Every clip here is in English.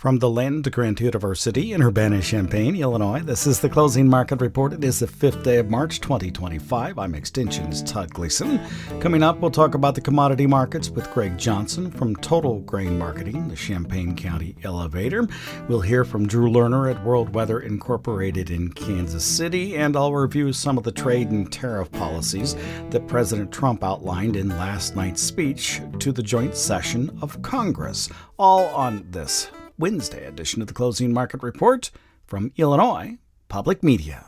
From the land grant University in Urbana-Champaign, Illinois, this is the Closing Market Report. It is the 5th day of March, 2025. I'm Extension's Todd Gleason. Coming up, we'll talk about the commodity markets with Greg Johnson from Total Grain Marketing, the Champaign County Elevator. We'll hear from Drew Lerner at World Weather Incorporated in Kansas City, and I'll review some of the trade and tariff policies that President Trump outlined in last night's speech to the joint session of Congress, all on this Wednesday edition of the Closing Market Report from Illinois Public Media.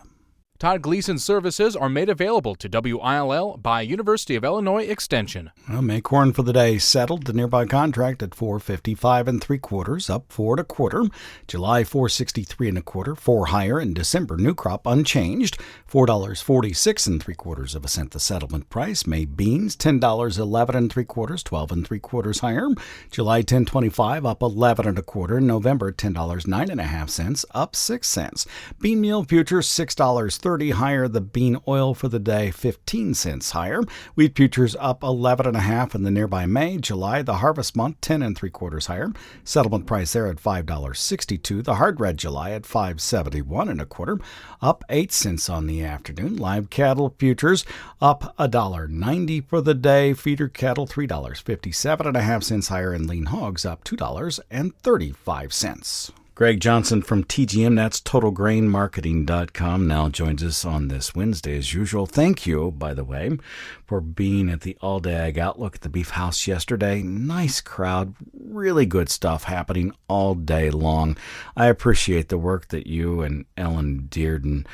Todd Gleason's services are made available to WILL by University of Illinois Extension. Well, May corn for the day settled. The nearby contract at $4.55 3/4, up 4 1/4. July $4.63 1/4, 4 higher. In December, new crop unchanged, $4.46 3/4 the settlement price. May beans $10.11 3/4, 12 3/4 higher. July 10.25 up 11 1/4. November $10.09 up 6 cents. Bean meal futures $6.30 higher. The bean oil for the day 15 cents higher. Wheat futures up 11.5 in the nearby May. July, the harvest month, 10 3/4 higher. Settlement price there at $5.62. The hard red July at $5.71 1/4, up 8 cents on the afternoon. Live cattle futures up $1.90 for the day. Feeder cattle $3.57.5 higher, and lean hogs up $2.35. Greg Johnson from TGM, that's TotalGrainMarketing.com, now joins us on this Wednesday as usual. Thank you, by the way, for being at the All-Day Ag Outlook at the Beef House yesterday. Nice crowd, really good stuff happening all day long. I appreciate the work that you and Ellen Dearden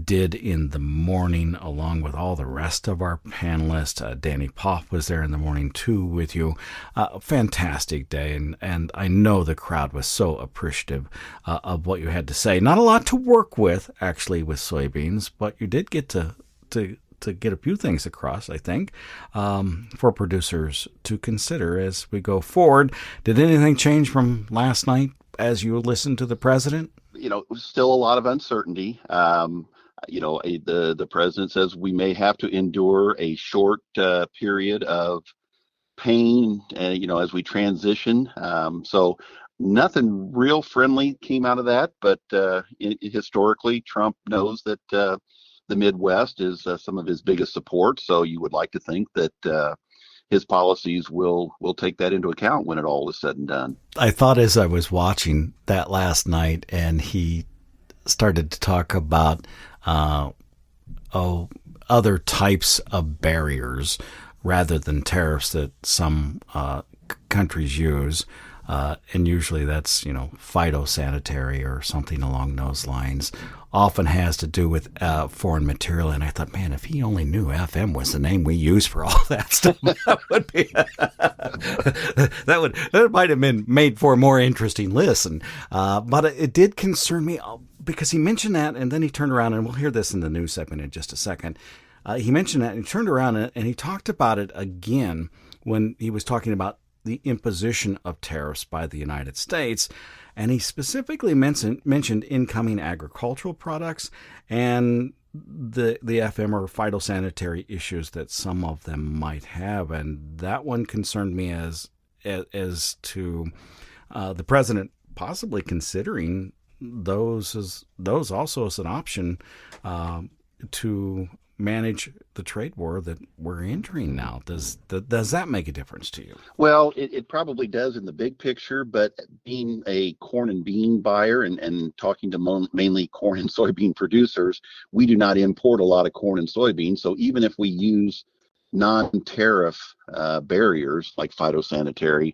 did in the morning, along with all the rest of our panelists. Danny Poff was there in the morning, too, with you. Fantastic day, and I know the crowd was so appreciative of what you had to say. Not a lot to work with, actually, with soybeans, but you did get to get a few things across, I think, for producers to consider as we go forward. Did anything change from last night as you listened to the president? Still a lot of uncertainty. The president says we may have to endure a short period of pain, as we transition. So nothing real friendly came out of that, but historically, Trump knows that the Midwest is some of his biggest support. So you would like to think that his policies will take that into account when it all is said and done. I thought as I was watching that last night, and he started to talk about other types of barriers rather than tariffs that some countries use. And usually that's, phytosanitary or something along those lines. Often has to do with foreign material. And I thought, man, if he only knew FM was the name we use for all that stuff, that would be that might have been made for a more interesting listen. But it did concern me because he mentioned that, and then he turned around, and we'll hear this in the news segment in just a second. He mentioned that, and he turned around and he talked about it again when he was talking about the imposition of tariffs by the United States. And he specifically mentioned incoming agricultural products and the FM or phytosanitary issues that some of them might have. And that one concerned me as to the president possibly considering those also as an option to manage the trade war that we're entering now. Does that make a difference to you? Well, it probably does in the big picture, but being a corn and bean buyer and talking to mainly corn and soybean producers, we do not import a lot of corn and soybeans. So even if we use non-tariff barriers like phytosanitary,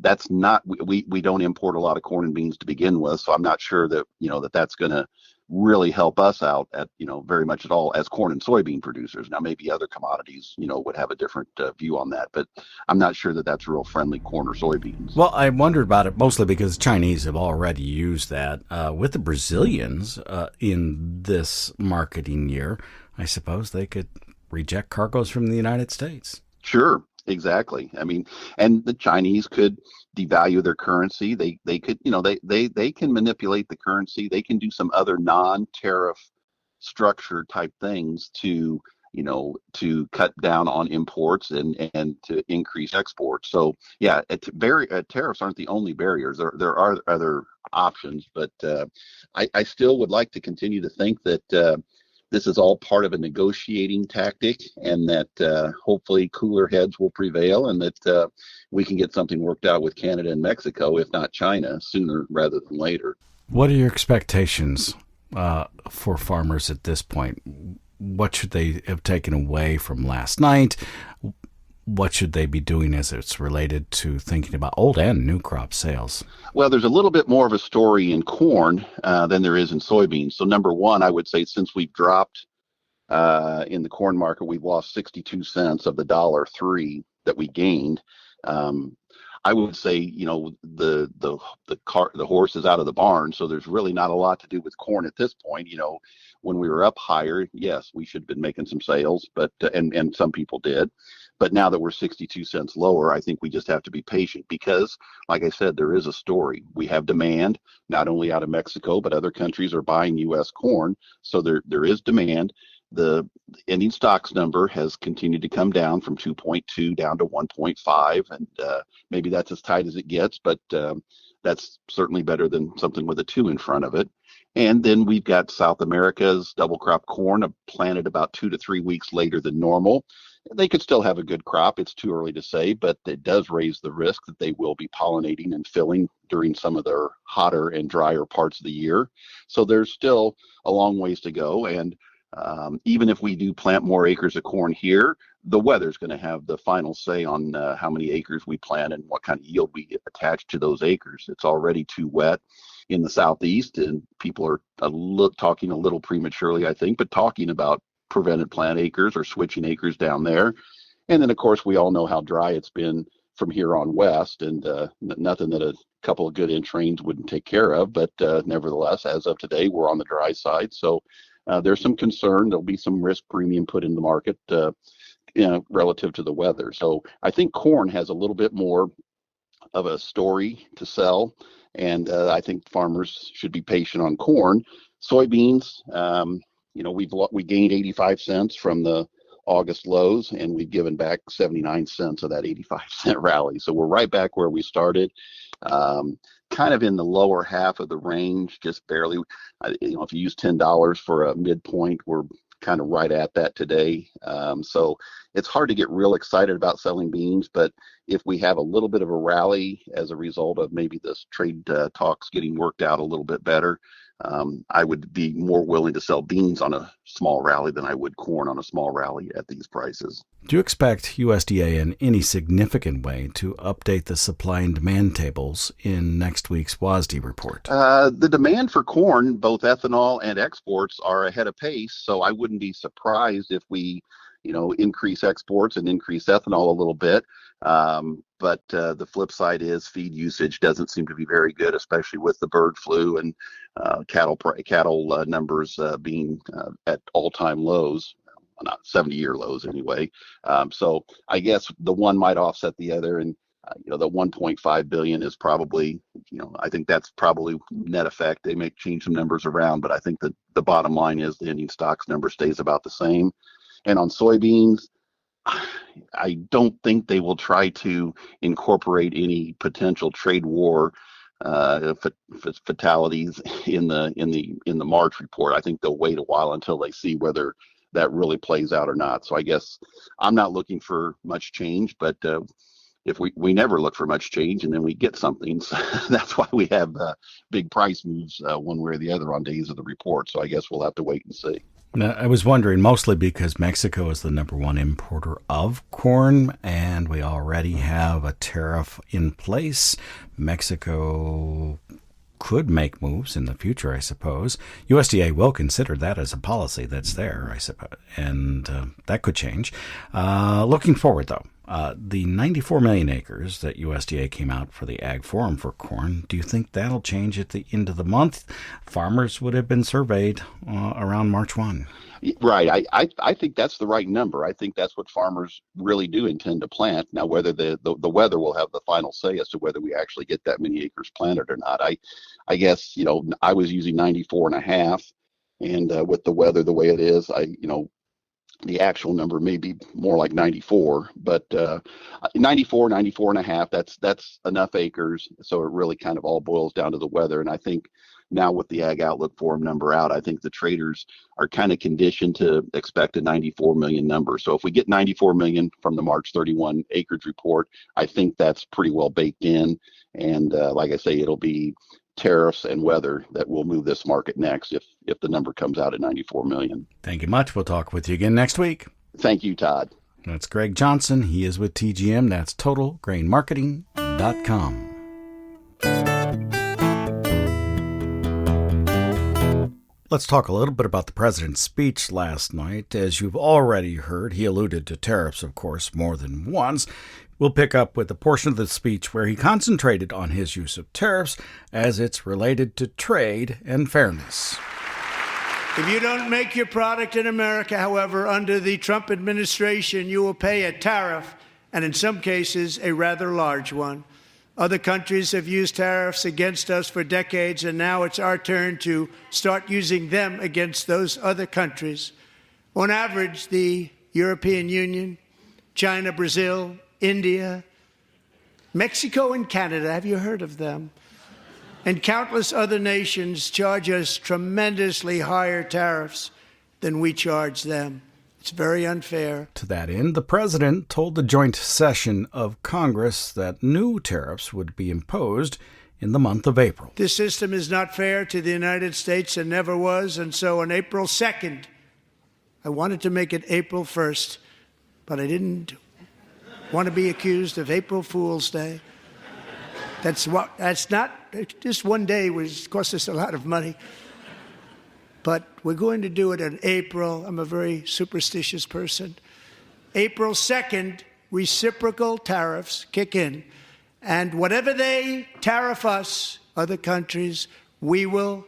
that's not, we don't import a lot of corn and beans to begin with. So I'm not sure that, that's going to really help us out at, very much at all as corn and soybean producers. Now, maybe other commodities, would have a different view on that, but I'm not sure that that's real friendly corn or soybeans. Well, I wondered about it mostly because Chinese have already used that with the Brazilians in this marketing year. I suppose they could reject cargoes from the United States. Sure. Exactly. I mean, and the Chinese could devalue their currency. They could, they can manipulate the currency. They can do some other non-tariff structure type things to, to cut down on imports and to increase exports. So yeah, tariffs aren't the only barriers. There are other options, but I still would like to continue to think that this is all part of a negotiating tactic, and that hopefully cooler heads will prevail, and that we can get something worked out with Canada and Mexico, if not China, sooner rather than later. What are your expectations for farmers at this point? What should they have taken away from last night? What should they be doing as it's related to thinking about old and new crop sales? Well, there's a little bit more of a story in corn than there is in soybeans. So number one, I would say since we've dropped in the corn market, we've lost 62 cents of the $1.03 that we gained. I would say, the horse is out of the barn, so there's really not a lot to do with corn at this point. When we were up higher, yes, we should have been making some sales, but and some people did. But now that we're 62 cents lower, I think we just have to be patient because, like I said, there is a story. We have demand, not only out of Mexico, but other countries are buying U.S. corn. So there is demand. The ending stocks number has continued to come down from 2.2 down to 1.5, and maybe that's as tight as it gets, but that's certainly better than something with a 2 in front of it. And then we've got South America's double crop corn planted about 2 to 3 weeks later than normal. They could still have a good crop. It's too early to say, but it does raise the risk that they will be pollinating and filling during some of their hotter and drier parts of the year. So there's still a long ways to go. And even if we do plant more acres of corn here, the weather's going to have the final say on how many acres we plant and what kind of yield we get attached to those acres. It's already too wet in the southeast, and people are talking a little prematurely, I think, but talking about prevented plant acres or switching acres down there. And then, of course, we all know how dry it's been from here on west, and nothing that a couple of good inch rains wouldn't take care of. But nevertheless, as of today, we're on the dry side. So there's some concern. There'll be some risk premium put in the market relative to the weather. So I think corn has a little bit more of a story to sell, and I think farmers should be patient on corn. Soybeans, we gained 85 cents from the August lows, and we've given back 79 cents of that 85-cent rally. So we're right back where we started, kind of in the lower half of the range, just barely. If you use $10 for a midpoint, we're kind of right at that today. So it's hard to get real excited about selling beans, but if we have a little bit of a rally as a result of maybe this trade talks getting worked out a little bit better, I would be more willing to sell beans on a small rally than I would corn on a small rally at these prices. Do you expect USDA in any significant way to update the supply and demand tables in next week's WASDE report? The demand for corn, both ethanol and exports, are ahead of pace, so I wouldn't be surprised if we increase exports and increase ethanol a little bit. But the flip side is feed usage doesn't seem to be very good, especially with the bird flu and cattle numbers being at all-time lows, not 70-year lows anyway. So I guess the one might offset the other, and the 1.5 billion is probably, I think that's probably net effect. They may change some numbers around, but I think that the bottom line is the ending stocks number stays about the same. And on soybeans, I don't think they will try to incorporate any potential trade war fatalities in the March report. I think they'll wait a while until they see whether that really plays out or not. So I guess I'm not looking for much change, but if we never look for much change and then we get something, so that's why we have big price moves one way or the other on days of the report. So I guess we'll have to wait and see. Now, I was wondering, mostly because Mexico is the number one importer of corn, and we already have a tariff in place. Mexico could make moves in the future, I suppose. USDA will consider that as a policy that's there, I suppose, and that could change. Looking forward, though, the 94 million acres that USDA came out for the Ag Forum for corn, do you think that'll change at the end of the month? Farmers would have been surveyed around March 1. Right. I think that's the right number. I think that's what farmers really do intend to plant. Now, whether the weather will have the final say as to whether we actually get that many acres planted or not. I guess, I was using 94 and a half, and with the weather the way it is, The actual number may be more like 94, but 94, 94 and a half, that's enough acres. So it really kind of all boils down to the weather. And I think now with the Ag Outlook Forum number out, I think the traders are kind of conditioned to expect a 94 million number. So if we get 94 million from the March 31 acreage report, I think that's pretty well baked in. And like I say, it'll be tariffs and weather that will move this market next if the number comes out at 94 million. Thank you much. We'll talk with you again next week. Thank you, Todd. That's Greg Johnson. He is with TGM. That's TotalGrainMarketing.com. Let's talk a little bit about the president's speech last night. As you've already heard, he alluded to tariffs, of course, more than once. We'll pick up with a portion of the speech where he concentrated on his use of tariffs as it's related to trade and fairness. If you don't make your product in America, however, under the Trump administration, you will pay a tariff, and in some cases, a rather large one. Other countries have used tariffs against us for decades, and now it's our turn to start using them against those other countries. On average, the European Union, China, Brazil, India, Mexico, and Canada, have you heard of them? And countless other nations charge us tremendously higher tariffs than we charge them. It's very unfair. To that end, the president told the joint session of Congress that new tariffs would be imposed in the month of April. This system is not fair to the United States and never was, and so on April 2nd, I wanted to make it April 1st, but I didn't want to be accused of April Fool's Day. That's not, just one day cost us a lot of money. But we're going to do it in April. I'm a very superstitious person. April 2nd, reciprocal tariffs kick in. And whatever they tariff us, other countries, we will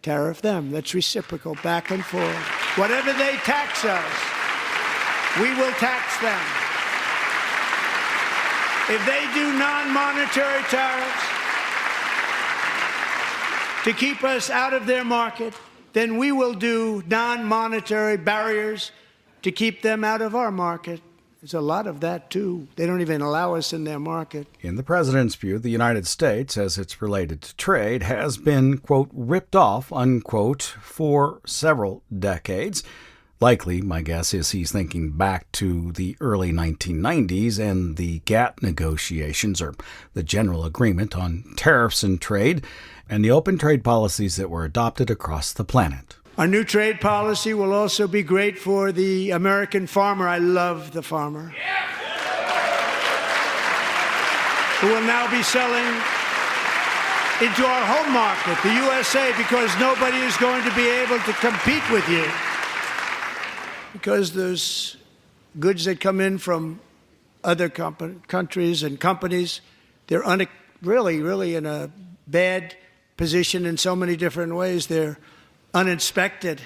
tariff them. That's reciprocal, back and forth. Whatever they tax us, we will tax them. If they do non-monetary tariffs to keep us out of their market, then we will do non-monetary barriers to keep them out of our market. There's a lot of that, too. They don't even allow us in their market. In the president's view, the United States, as it's related to trade, has been, quote, ripped off, unquote, for several decades. Likely, my guess is he's thinking back to the early 1990s and the GATT negotiations, or the General Agreement on Tariffs and Trade, and the open trade policies that were adopted across the planet. Our new trade policy will also be great for the American farmer. I love the farmer. Who will now be selling into our home market, the USA, because nobody is going to be able to compete with you. Because those goods that come in from other countries and companies, they're really in a bad position in so many different ways. They're uninspected.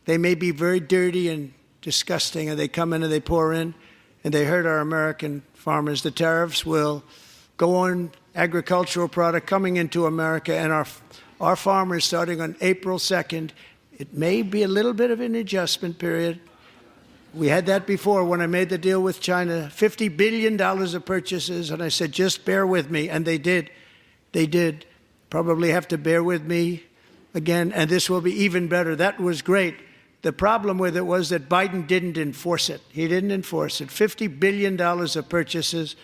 They may be very dirty and disgusting, and they come in and they pour in, and they hurt our American farmers. The tariffs will go on agricultural product coming into America, and our farmers, starting on April 2nd, it may be a little bit of an adjustment period. We had that before when I made the deal with China, $50 billion of purchases, and I said, just bear with me, and they did. They did. Probably have to bear with me again, and this will be even better. That was great. The problem with it was that Biden didn't enforce it. He didn't enforce it. $50 billion of purchases,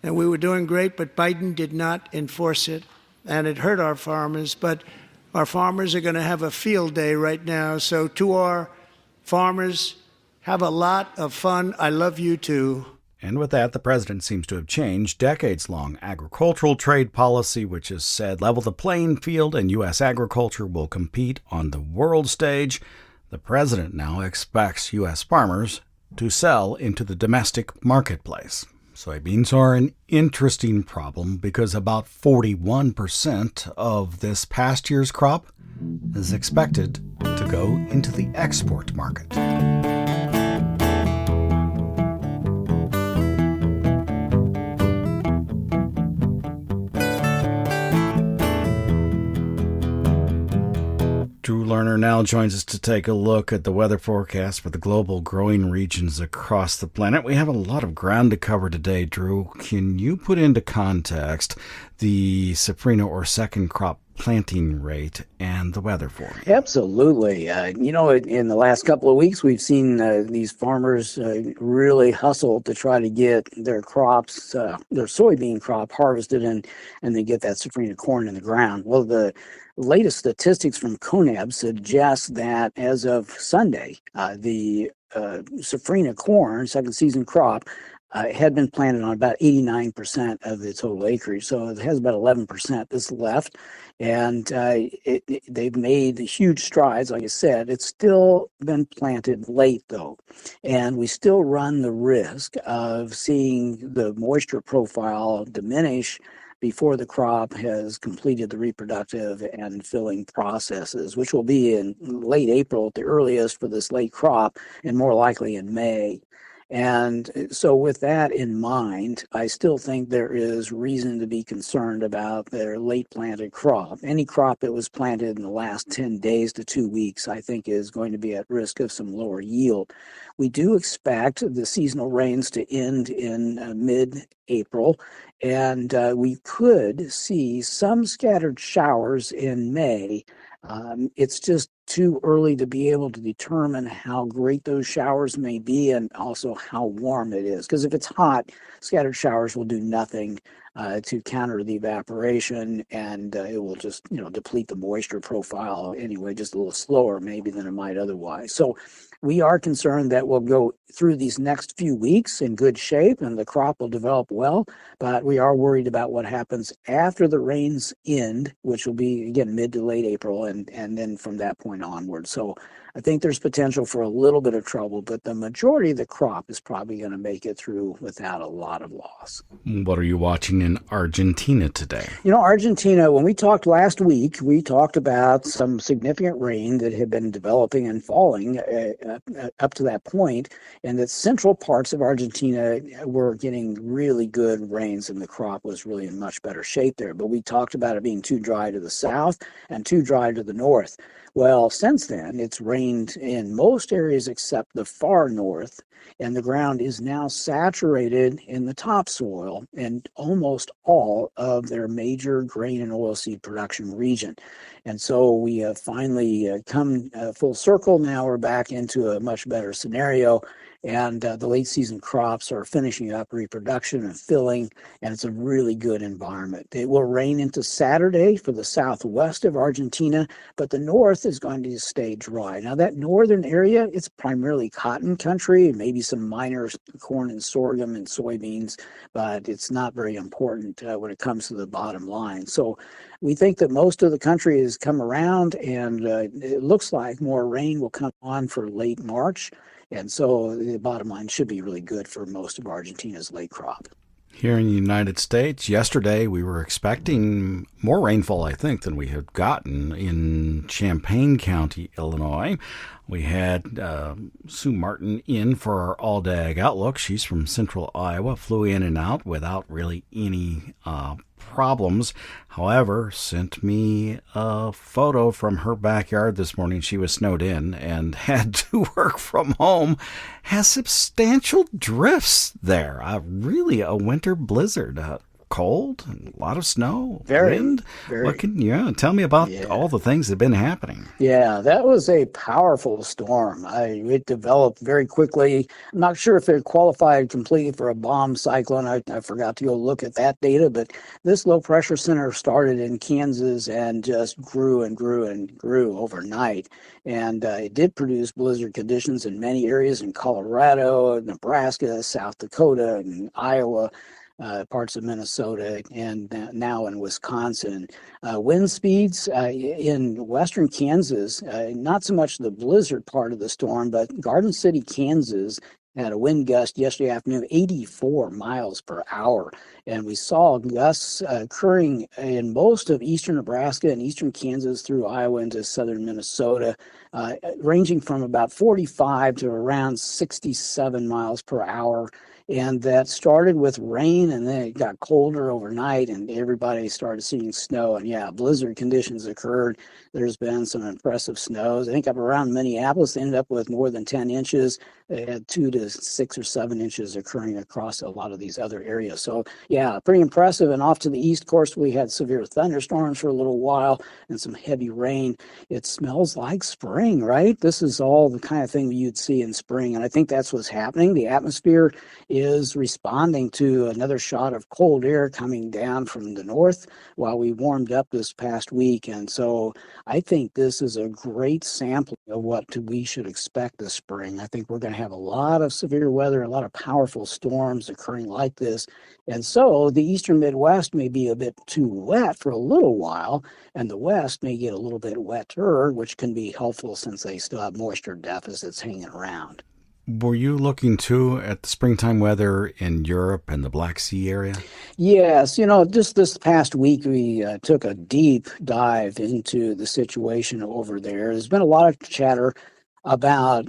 and we were doing great, but Biden did not enforce it, and it hurt our farmers. But our farmers are going to have a field day right now. So to our farmers, have a lot of fun. I love you too. And with that, the president seems to have changed decades-long agricultural trade policy, which has said level the playing field and U.S. agriculture will compete on the world stage. The president now expects U.S. farmers to sell into the domestic marketplace. Soybeans are an interesting problem because about 41% of this past year's crop is expected to go into the export market. Drew Lerner now joins us to take a look at the weather forecast for the global growing regions across the planet. We have a lot of ground to cover today, Drew. Can you put into context the safrinha or second crop planting rate and the weather for me? Absolutely. In the last couple of weeks, we've seen these farmers really hustle to try to get their crops, their soybean crop harvested and then get that safrinha corn in the ground. Well, the latest statistics from CONAB suggest that as of Sunday, the safrinha corn, second season crop, had been planted on about 89% of the total acreage. So it has about 11% that's left. And they've made huge strides. Like I said, it's still been planted late, though. And we still run the risk of seeing the moisture profile diminish before the crop has completed the reproductive and filling processes, which will be in late April at the earliest for this late crop, and more likely in May. And so with that in mind, I still think there is reason to be concerned about their late planted crop. Any crop that was planted in the last 10 days to 2 weeks, I think, is going to be at risk of some lower yield. We do expect the seasonal rains to end in mid-April, and we could see some scattered showers in May. It's just too early to be able to determine how great those showers may be and also how warm it is. Because if it's hot, scattered showers will do nothing to counter the evaporation, and it will just, deplete the moisture profile anyway, just a little slower maybe than it might otherwise. So we are concerned that we'll go through these next few weeks in good shape and the crop will develop well, but we are worried about what happens after the rains end, which will be, again, mid to late April, and then from that point onward. So I think there's potential for a little bit of trouble, but the majority of the crop is probably going to make it through without a lot of loss. What are you watching in Argentina today? Argentina, when we talked last week, we talked about some significant rain that had been developing and falling up to that point, and that central parts of Argentina were getting really good rains, and the crop was really in much better shape there. But we talked about it being too dry to the south and too dry to the north. Well, since then, it's rained in most areas except the far north, and the ground is now saturated in the topsoil in almost all of their major grain and oilseed production region. And so we have finally come full circle. Now we're back into a much better scenario, and the late season crops are finishing up reproduction and filling, and it's a really good environment. It will rain into Saturday for the southwest of Argentina, but the north is going to stay dry. Now that northern area, it's primarily cotton country, maybe some minor corn and sorghum and soybeans, but it's not very important when it comes to the bottom line. So we think that most of the country has come around, and it looks like more rain will come on for late March. And so the bottom line should be really good for most of Argentina's late crop. Here in the United States, yesterday we were expecting more rainfall, I think, than we had gotten in Champaign County, Illinois. We had Sue Martin in for our all-day outlook. She's from central Iowa, flew in and out without really any problems. However, sent me a photo from her backyard this morning. She was snowed in and had to work from home. Has substantial drifts there. Really a winter blizzard. Cold, a lot of snow, wind. Tell me about all the things that have been happening. Yeah, that was a powerful storm. It developed very quickly. I'm not sure if it qualified completely for a bomb cyclone. I forgot to go look at that data, but this low pressure center started in Kansas and just grew and grew and grew overnight. And it did produce blizzard conditions in many areas in Colorado, Nebraska, South Dakota, and Iowa. Parts of Minnesota, and now in Wisconsin. Wind speeds in western Kansas, not so much the blizzard part of the storm, but Garden City, Kansas, had a wind gust yesterday afternoon, 84 miles per hour. And we saw gusts occurring in most of eastern Nebraska and eastern Kansas through Iowa into southern Minnesota, ranging from about 45 to around 67 miles per hour. And that started with rain, and then it got colder overnight, and everybody started seeing snow. And yeah, blizzard conditions occurred. There's been some impressive snows. I think up around Minneapolis, they ended up with more than 10 inches. They had 2 to 6 or 7 inches occurring across a lot of these other areas. So yeah, pretty impressive. And off to the east, of course, we had severe thunderstorms for a little while and some heavy rain. It smells like spring, right? This is all the kind of thing you'd see in spring. And I think that's what's happening. The atmosphere is responding to another shot of cold air coming down from the north while we warmed up this past week. And so I think this is a great sample of what we should expect this spring. I think we're going to have a lot of severe weather, a lot of powerful storms occurring like this. And so the eastern Midwest may be a bit too wet for a little while, and the West may get a little bit wetter, which can be helpful since they still have moisture deficits hanging around. Were you looking too at the springtime weather in Europe and the Black Sea area? Yes, just this past week, we took a deep dive into the situation over there. There's been a lot of chatter about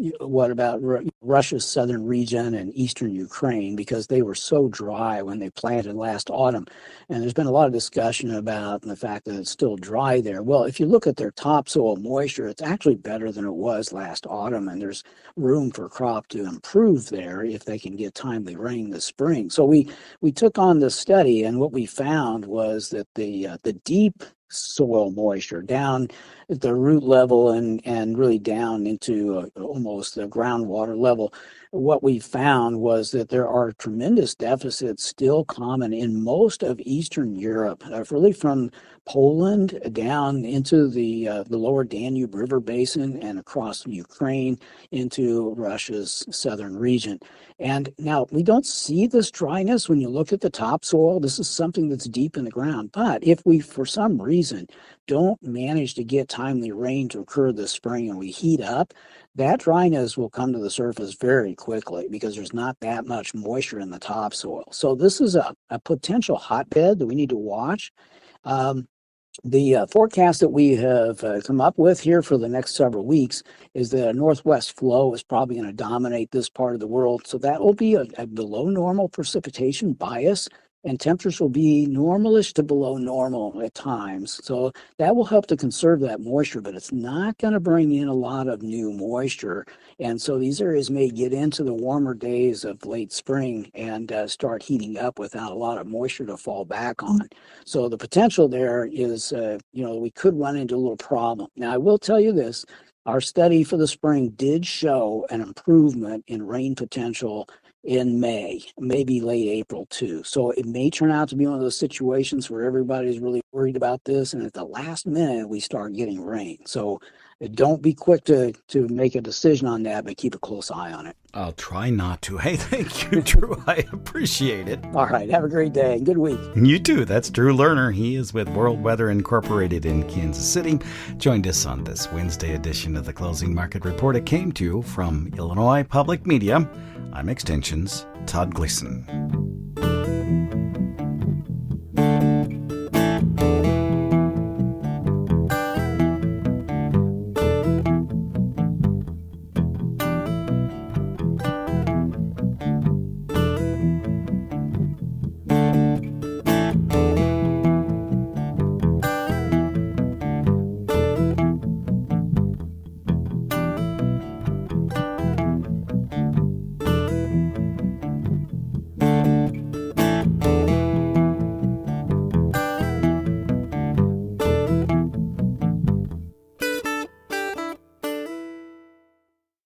Russia's southern region and eastern Ukraine because they were so dry when they planted last autumn. And there's been a lot of discussion about the fact that it's still dry there. Well, if you look at their topsoil moisture, it's actually better than it was last autumn, and there's room for crop to improve there if they can get timely rain this spring. So we took on this study, and what we found was that the deep soil moisture down at the root level and really down into almost the groundwater level, what we found was that there are tremendous deficits still common in most of Eastern Europe, really from Poland down into the lower Danube River basin and across Ukraine into Russia's southern region. And now we don't see this dryness when you look at the topsoil. This is something that's deep in the ground. But if we, for some reason, don't manage to get timely rain to occur this spring and we heat up, that dryness will come to the surface very quickly because there's not that much moisture in the topsoil. So this is a potential hotbed that we need to watch. The forecast that we have come up with here for the next several weeks is that a northwest flow is probably going to dominate this part of the world. So that will be a below normal precipitation bias, and temperatures will be normalish to below normal at times. So that will help to conserve that moisture, but it's not going to bring in a lot of new moisture. And so these areas may get into the warmer days of late spring and start heating up without a lot of moisture to fall back on. So the potential there is, we could run into a little problem. Now, I will tell you this. Our study for the spring did show an improvement in rain potential in May, maybe late April too. So it may turn out to be one of those situations where everybody's really worried about this, and at the last minute we start getting rain. So don't be quick to make a decision on that, but keep a close eye on it. I'll try not to. Hey, thank you, Drew. I appreciate it. All right. Have a great day. Good week. You too. That's Drew Lerner. He is with World Weather Incorporated in Kansas City. Joined us on this Wednesday edition of the Closing Market Report. It came to you from Illinois Public Media. I'm Extension's Todd Gleason.